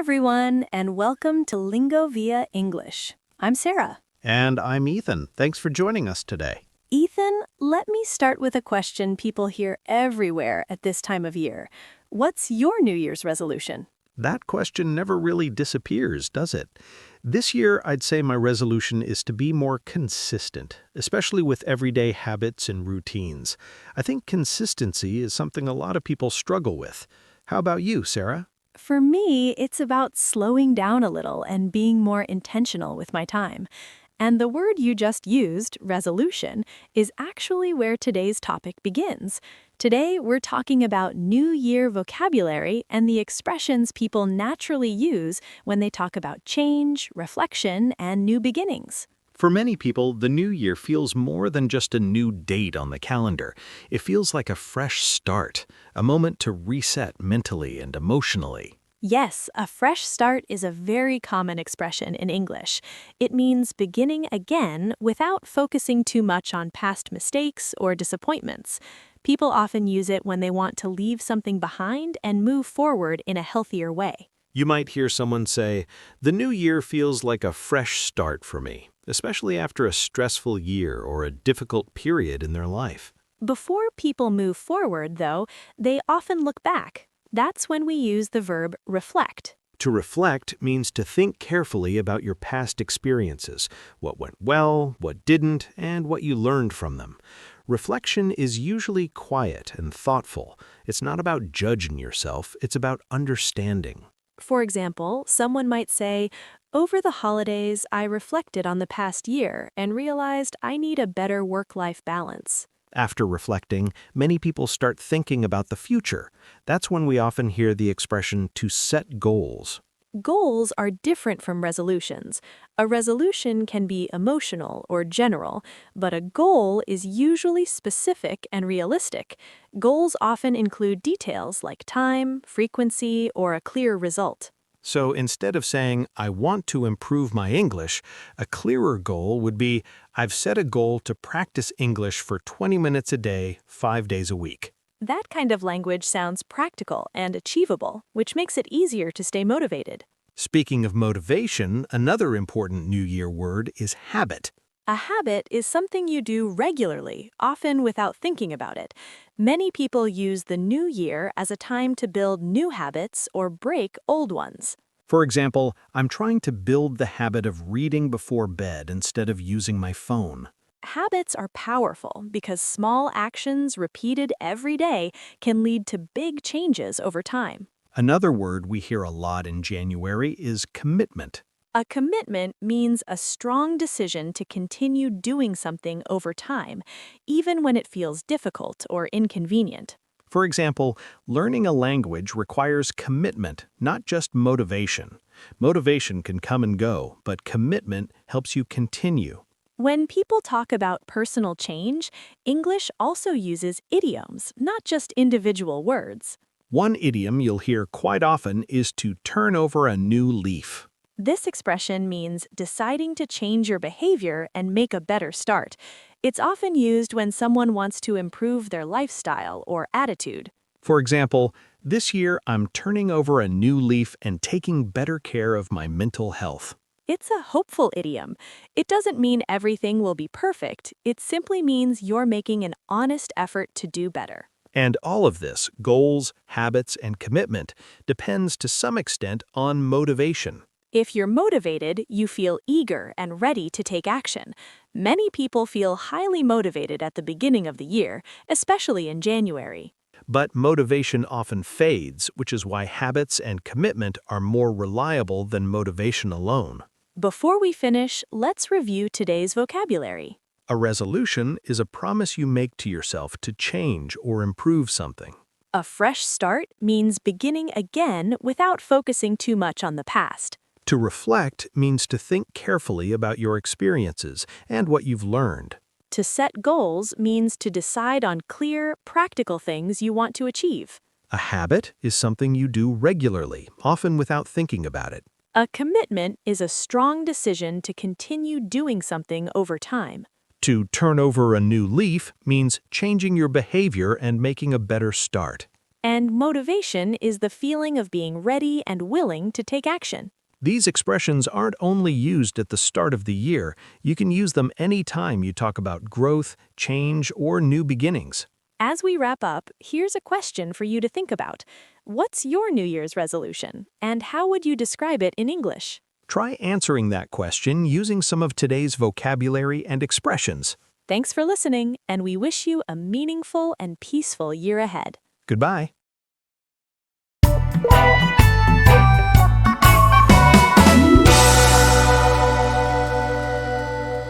everyone, and welcome to LingoVia English. I'm Sara. And I'm Ethan. Thanks for joining us today. Ethan, let me start with a question people hear everywhere at this time of year. What's your New Year's resolution? That question never really disappears, does it? This year, I'd say my resolution is to be more consistent, especially with everyday habits and routines. I think consistency is something a lot of people struggle with. How about you, Sara? For me, it's about slowing down a little and being more intentional with my time. And the word you just used, resolution, is actually where today's topic begins. Today, we're talking about New Year vocabulary and the expressions people naturally use when they talk about change, reflection, and new beginnings. For many people, the new year feels more than just a new date on the calendar. It feels like a fresh start, a moment to reset mentally and emotionally. Yes, a fresh start is a very common expression in English. It means beginning again without focusing too much on past mistakes or disappointments. People often use it when they want to leave something behind and move forward in a healthier way. You might hear someone say, "The new year feels like a fresh start for me," especially after a stressful year or a difficult period in their life. Before people move forward, though, they often look back. That's when we use the verb reflect. To reflect means to think carefully about your past experiences, what went well, what didn't, and what you learned from them. Reflection is usually quiet and thoughtful. It's not about judging yourself, it's about understanding. For example, someone might say, "Over the holidays, I reflected on the past year and realized I need a better work-life balance." After reflecting, many people start thinking about the future. That's when we often hear the expression to set goals. Goals are different from resolutions. A resolution can be emotional or general, but a goal is usually specific and realistic. Goals often include details like time, frequency, or a clear result. So instead of saying, "I want to improve my English," a clearer goal would be, "I've set a goal to practice English for 20 minutes a day, 5 days a week." That kind of language sounds practical and achievable, which makes it easier to stay motivated. Speaking of motivation, another important New Year word is habit. A habit is something you do regularly, often without thinking about it. Many people use the new year as a time to build new habits or break old ones. For example, I'm trying to build the habit of reading before bed instead of using my phone. Habits are powerful because small actions repeated every day can lead to big changes over time. Another word we hear a lot in January is commitment. A commitment means a strong decision to continue doing something over time, even when it feels difficult or inconvenient. For example, learning a language requires commitment, not just motivation. Motivation can come and go, but commitment helps you continue. When people talk about personal change, English also uses idioms, not just individual words. One idiom you'll hear quite often is to turn over a new leaf. This expression means deciding to change your behavior and make a better start. It's often used when someone wants to improve their lifestyle or attitude. For example, this year I'm turning over a new leaf and taking better care of my mental health. It's a hopeful idiom. It doesn't mean everything will be perfect. It simply means you're making an honest effort to do better. And all of this, goals, habits, and commitment, depends to some extent on motivation. If you're motivated, you feel eager and ready to take action. Many people feel highly motivated at the beginning of the year, especially in January. But motivation often fades, which is why habits and commitment are more reliable than motivation alone. Before we finish, let's review today's vocabulary. A resolution is a promise you make to yourself to change or improve something. A fresh start means beginning again without focusing too much on the past. To reflect means to think carefully about your experiences and what you've learned. To set goals means to decide on clear, practical things you want to achieve. A habit is something you do regularly, often without thinking about it. A commitment is a strong decision to continue doing something over time. To turn over a new leaf means changing your behavior and making a better start. And motivation is the feeling of being ready and willing to take action. These expressions aren't only used at the start of the year. You can use them anytime you talk about growth, change, or new beginnings. As we wrap up, here's a question for you to think about. What's your New Year's resolution, and how would you describe it in English? Try answering that question using some of today's vocabulary and expressions. Thanks for listening, and we wish you a meaningful and peaceful year ahead. Goodbye.